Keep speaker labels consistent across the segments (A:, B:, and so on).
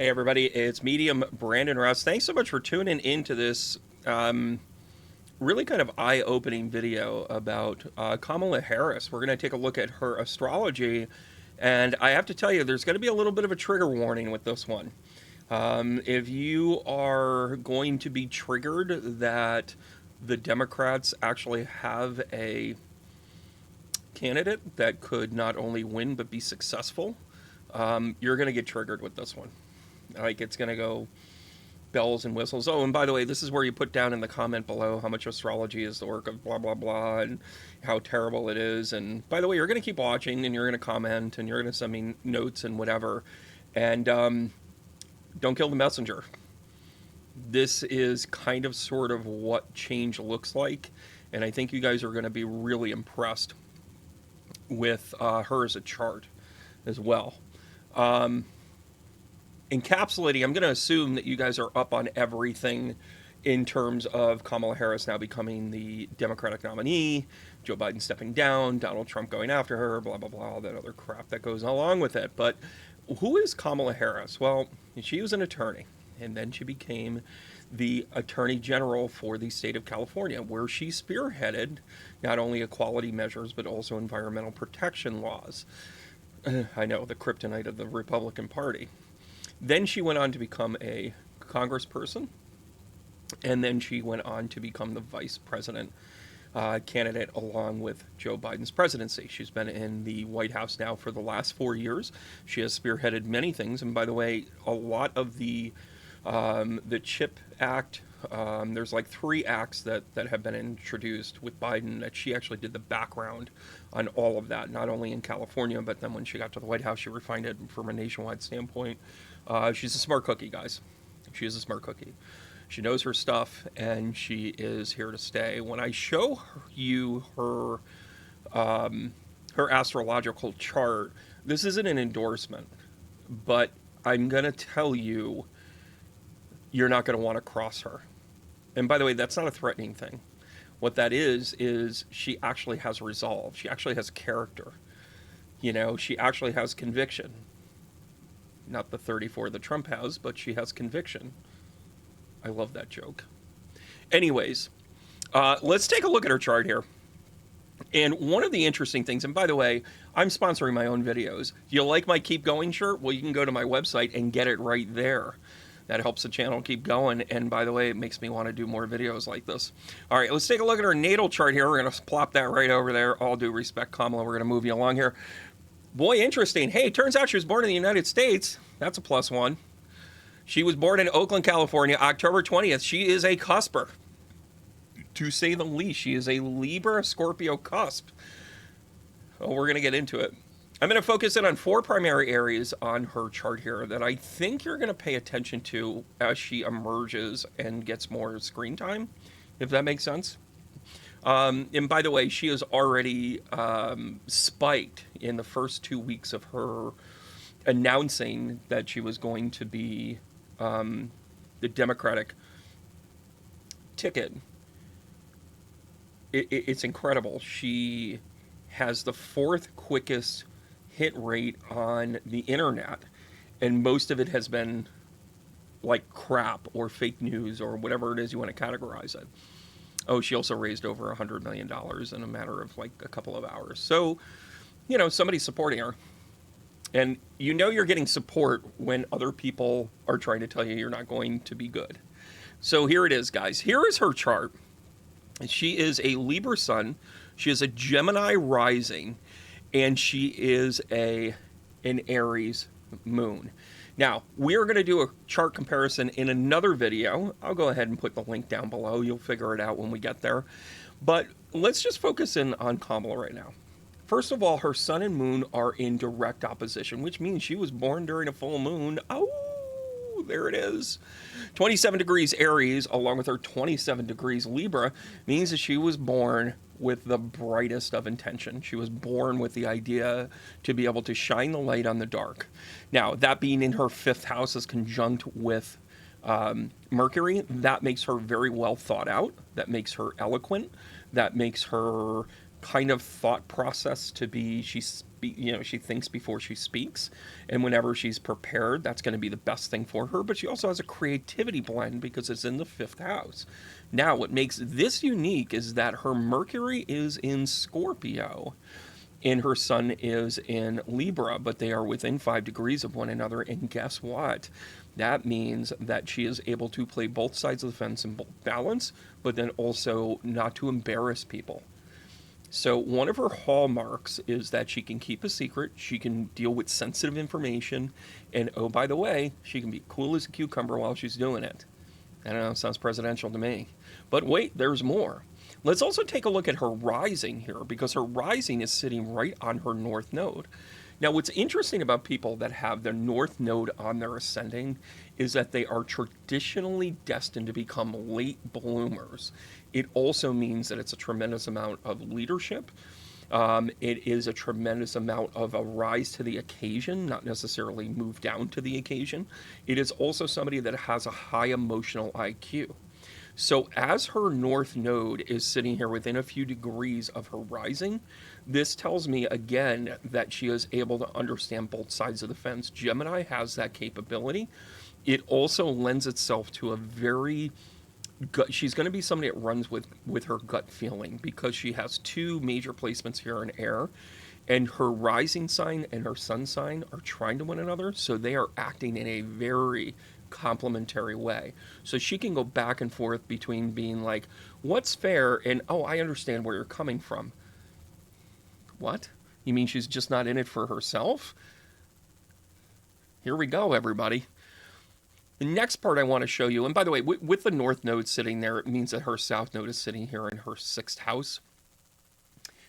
A: Hey everybody, it's Medium Brandon Russ. Thanks so much for tuning into this really kind of eye-opening video about Kamala Harris. We're going to take a look at her astrology, and I have to tell you, there's going to be a little bit of a trigger warning with this one. If you are going to be triggered that the Democrats actually have a candidate that could not only win but be successful, you're going to get triggered with this one. Like, it's going to go bells and whistles. Oh, and by the way, this is where you put down in the comment below how much astrology is the work of blah, blah, blah, and how terrible it is. And by the way, you're going to keep watching, and you're going to comment, and you're going to send me notes and whatever. And don't kill the messenger. This is kind of sort of what change looks like. And I think you guys are going to be really impressed with her as a chart as well. Encapsulating, I'm going to assume that you guys are up on everything in terms of Kamala Harris now becoming the Democratic nominee, Joe Biden stepping down, Donald Trump going after her, blah, blah, blah, all that other crap that goes along with it. But who is Kamala Harris? Well, she was an attorney, and then she became the Attorney General for the state of California, where she spearheaded not only equality measures, but also environmental protection laws. I know, the kryptonite of the Republican Party. Then she went on to become a congressperson, and then she went on to become the vice president candidate along with Joe Biden's presidency. She's been in the White House now for the last 4 years. She has spearheaded many things, and by the way, a lot of the CHIP Act, there's like 3 acts that have been introduced with Biden that she actually did the background on all of that, not only in California, but then when she got to the White House, she refined it from a nationwide standpoint. She's a smart cookie, guys. She is a smart cookie. She knows her stuff, and she is here to stay. When I show you her her astrological chart, this isn't an endorsement, but I'm going to tell you, you're not going to want to cross her. And by the way, that's not a threatening thing. What that is she actually has resolve. She actually has character. You know, she actually has conviction. Not the 34 that Trump has, but she has conviction. I love that joke. Anyways, let's take a look at her chart here. And one of the interesting things, and by the way, I'm sponsoring my own videos. Do you like my Keep Going shirt? Well, you can go to my website and get it right there. That helps the channel keep going. And by the way, it makes me want to do more videos like this. All right, let's take a look at her natal chart here. We're going to plop that right over there. All due respect, Kamala. We're going to move you along here. Boy, interesting. Hey, turns out she was born in the United States. That's a +1. She was born in Oakland, California, October 20th. She is a cusper, to say the least. She is a Libra Scorpio cusp. Oh, we're going to get into it. I'm going to focus in on 4 primary areas on her chart here that I think you're going to pay attention to as she emerges and gets more screen time, if that makes sense. And by the way, she is already spiked in the first 2 weeks of her announcing that she was going to be the Democratic ticket. It's incredible. She has the 4th quickest hit rate on the internet, and most of it has been like crap or fake news or whatever it is you want to categorize it. Oh, she also raised over $100 million in a matter of like a couple of hours. So, you know, somebody's supporting her. And you know you're getting support when other people are trying to tell you you're not going to be good. So here it is, guys. Here is her chart. She is a Libra sun. She is a Gemini rising. And she is an Aries moon. Now, we are going to do a chart comparison in another video. I'll go ahead and put the link down below. You'll figure it out when we get there. But let's just focus in on Kamala right now. First of all, her sun and moon are in direct opposition, which means she was born during a full moon. Oh, there it is. 27 degrees Aries, along with her 27 degrees Libra, means that she was born with the brightest of intention. She was born with the idea to be able to shine the light on the dark. Now, that being in her 5th house is conjunct with Mercury. That makes her very well thought out. That makes her eloquent. That makes her kind of thought process to be, she's she thinks before she speaks, and whenever she's prepared, that's going to be the best thing for her. But she also has a creativity blend because it's in the fifth house. Now, what makes this unique is that her Mercury is in Scorpio and her sun is in Libra, but they are within 5 degrees of one another. And guess what? That means that she is able to play both sides of the fence in balance, but then also not to embarrass people. So, one of her hallmarks is that she can keep a secret, she can deal with sensitive information, and oh, by the way, she can be cool as a cucumber while she's doing it. I don't know, it sounds presidential to me. But wait, there's more. Let's also take a look at her rising here because her rising is sitting right on her north node. Now, what's interesting about people that have their north node on their ascending is that they are traditionally destined to become late bloomers. It also means that it's a tremendous amount of leadership. It is a tremendous amount of a rise to the occasion, not necessarily move down to the occasion. It is also somebody that has a high emotional IQ. So, as her north node is sitting here within a few degrees of her rising, this tells me again that she is able to understand both sides of the fence. Gemini has that capability. It also lends itself to a very she's going to be somebody that runs with her gut feeling because she has two major placements here in air, and her rising sign and her sun sign are trying to one another, so they are acting in a very complementary way. So she can go back and forth between being like, what's fair, and oh, I understand where you're coming from. What? You mean she's just not in it for herself? Here we go, everybody. The next part I want to show you, and by the way, with the north node sitting there, it means that her south node is sitting here in her sixth house.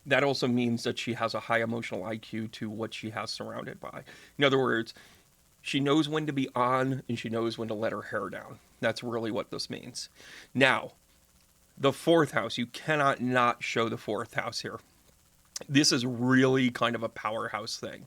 A: That also means that she has a high emotional IQ to what she has surrounded by. In other words, she knows when to be on and she knows when to let her hair down. That's really what this means. Now, the fourth house, you cannot not show the fourth house here. This is really kind of a powerhouse thing.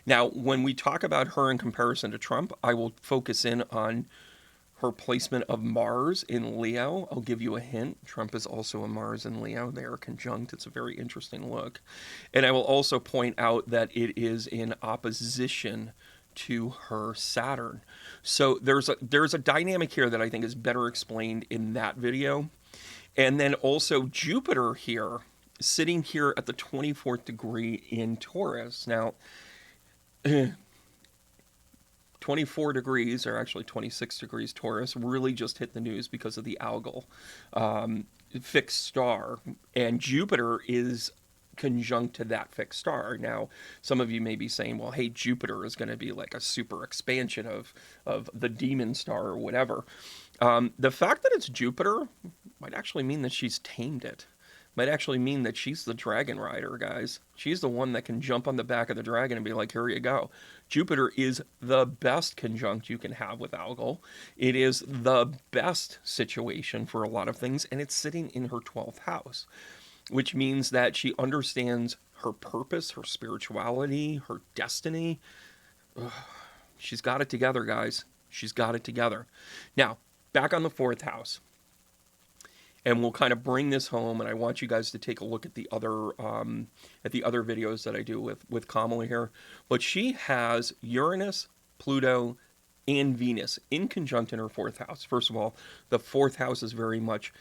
A: Now, when we talk about her in comparison to Trump, I will focus in on her placement of Mars in Leo. I'll give you a hint. Trump is also a Mars in Leo. They are conjunct. It's a very interesting look. And I will also point out that it is in opposition to her Saturn. So there's a dynamic here that I think is better explained in that video. And then also Jupiter here, sitting here at the 24th degree in Taurus. Now, 24 degrees, or actually 26 degrees Taurus, really just hit the news because of the algal fixed star. And Jupiter is conjunct to that fixed star. Now, some of you may be saying, well, hey, Jupiter is going to be like a super expansion of the demon star or whatever. The fact that it's Jupiter might actually mean that she's tamed it. Might actually mean that she's the dragon rider, guys. She's the one that can jump on the back of the dragon and be like, here you go. Jupiter is the best conjunct you can have with algal. It is the best situation for a lot of things, and it's sitting in her 12th house, which means that she understands her purpose, her spirituality, her destiny. Ugh, she's got it together, guys. She's got it together. Now, back on the fourth house. And we'll kind of bring this home, and I want you guys to take a look at the other videos that I do with Kamala here. But she has Uranus, Pluto, and Venus in conjunct in her fourth house. First of all, the fourth house is very much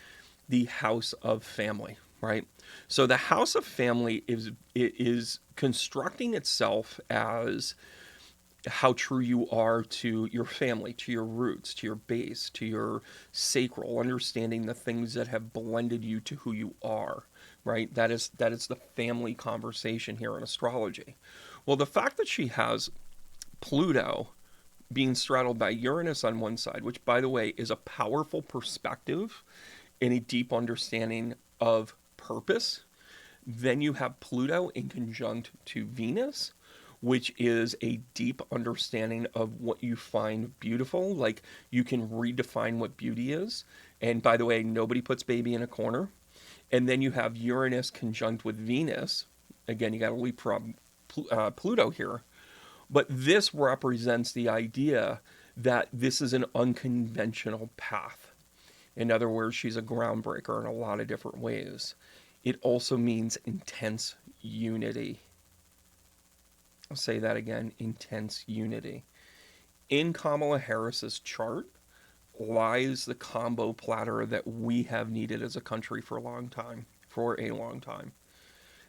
A: the house of family, right? So the house of family is constructing itself as how true you are to your family, to your roots, to your base, to your sacral, understanding the things that have blended you to who you are, right? That is the family conversation here in astrology. Well, the fact that she has Pluto being straddled by Uranus on one side, which, by the way, is a powerful perspective and a deep understanding of purpose. Then you have Pluto in conjunct to Venus, which is a deep understanding of what you find beautiful. Like, you can redefine what beauty is. And by the way, nobody puts baby in a corner. And then you have Uranus conjunct with Venus. Again, you got to leapfrog Pluto here. But this represents the idea that this is an unconventional path. In other words, she's a groundbreaker in a lot of different ways. It also means intense unity. I'll say that again, intense unity. In Kamala Harris's chart lies the combo platter that we have needed as a country for a long time, for a long time.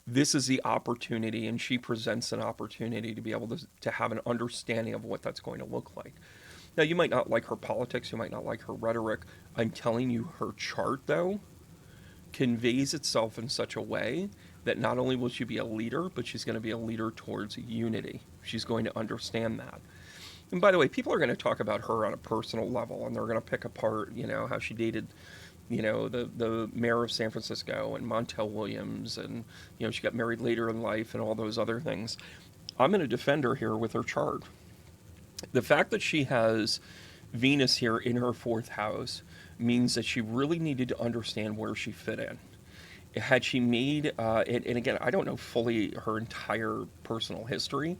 A: This is the opportunity, and she presents an opportunity to be able to have an understanding of what that's going to look like. Now, you might not like her politics, you might not like her rhetoric. I'm telling you, her chart, though, conveys itself in such a way that not only will she be a leader, but she's going to be a leader towards unity. She's going to understand that. And by the way, people are going to talk about her on a personal level, and they're going to pick apart, how she dated, the mayor of San Francisco and Montel Williams, and, she got married later in life and all those other things. I'm going to defend her here with her chart. The fact that she has Venus here in her fourth house means that she really needed to understand where she fit in. Had she made, and again, I don't know fully her entire personal history.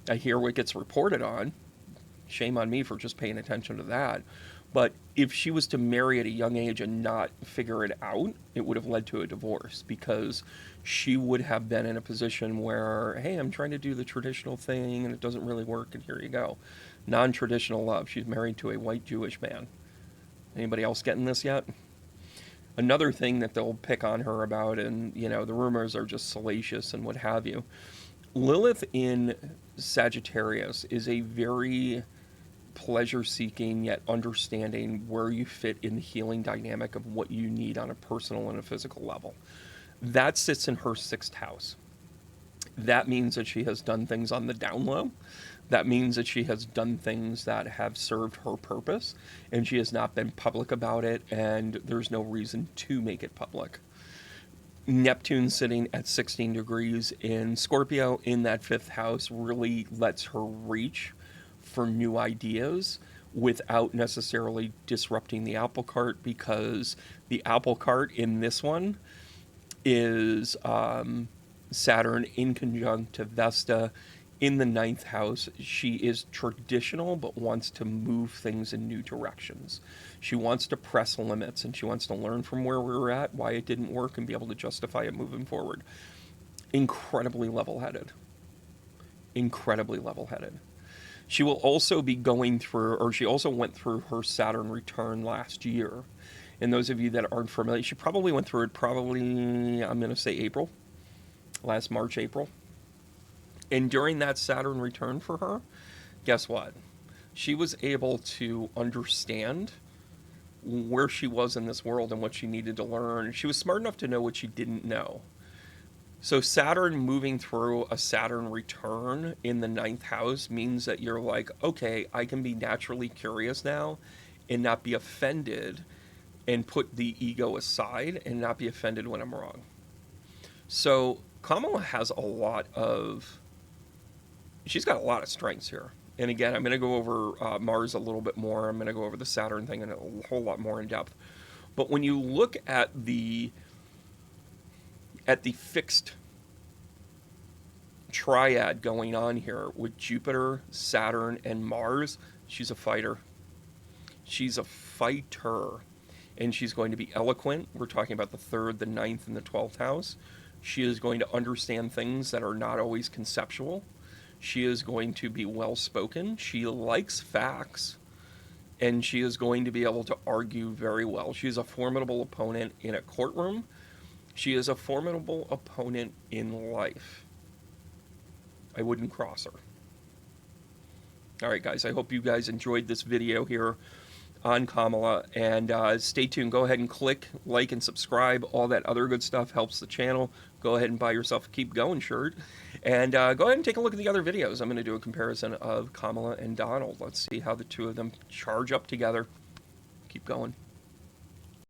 A: I hear what gets reported on. Shame on me for just paying attention to that. But if she was to marry at a young age and not figure it out, it would have led to a divorce, because she would have been in a position where, hey, I'm trying to do the traditional thing and it doesn't really work, and here you go. Non-traditional love. She's married to a white Jewish man. Anybody else getting this yet? Another thing that they'll pick on her about, and the rumors are just salacious and what have you. Lilith in Sagittarius is a very pleasure-seeking yet understanding where you fit in the healing dynamic of what you need on a personal and a physical level. That sits in her sixth house. That means that she has done things on the down low. That means that she has done things that have served her purpose, and she has not been public about it, and there's no reason to make it public. Neptune sitting at 16 degrees in Scorpio in that fifth house really lets her reach for new ideas without necessarily disrupting the apple cart, because the apple cart in this one is Saturn in conjunct to Vesta in the ninth house. She is traditional but wants to move things in new directions. She wants to press limits, and she wants to learn from where we were at, why it didn't work, and be able to justify it moving forward. Incredibly level-headed. Incredibly level-headed. She will also be going through, or she also went through her Saturn return last year. And those of you that aren't familiar, she probably went through it I'm going to say April. Last March, April. And during that Saturn return for her, guess what? She was able to understand where she was in this world and what she needed to learn. She was smart enough to know what she didn't know. So Saturn moving through a Saturn return in the ninth house means that you're like, okay, I can be naturally curious now and not be offended, and put the ego aside and not be offended when I'm wrong. So Kamala has she's got a lot of strengths here. And again, I'm going to go over Mars a little bit more. I'm going to go over the Saturn thing in a whole lot more in depth. But when you look at the fixed triad going on here with Jupiter, Saturn, and Mars, she's a fighter. She's a fighter. And she's going to be eloquent. We're talking about the 3rd, the 9th, and the 12th house. She is going to understand things that are not always conceptual. She is going to be well-spoken. She likes facts. And she is going to be able to argue very well. She is a formidable opponent in a courtroom. She is a formidable opponent in life. I wouldn't cross her. All right, guys, I hope you guys enjoyed this video here on Kamala, and stay tuned. Go ahead and click like and subscribe. All that other good stuff helps the channel. Go ahead and buy yourself a Keep Going shirt, and go ahead and take a look at the other videos. I'm going to do a comparison of Kamala and Donald. Let's see how the two of them charge up together. Keep going.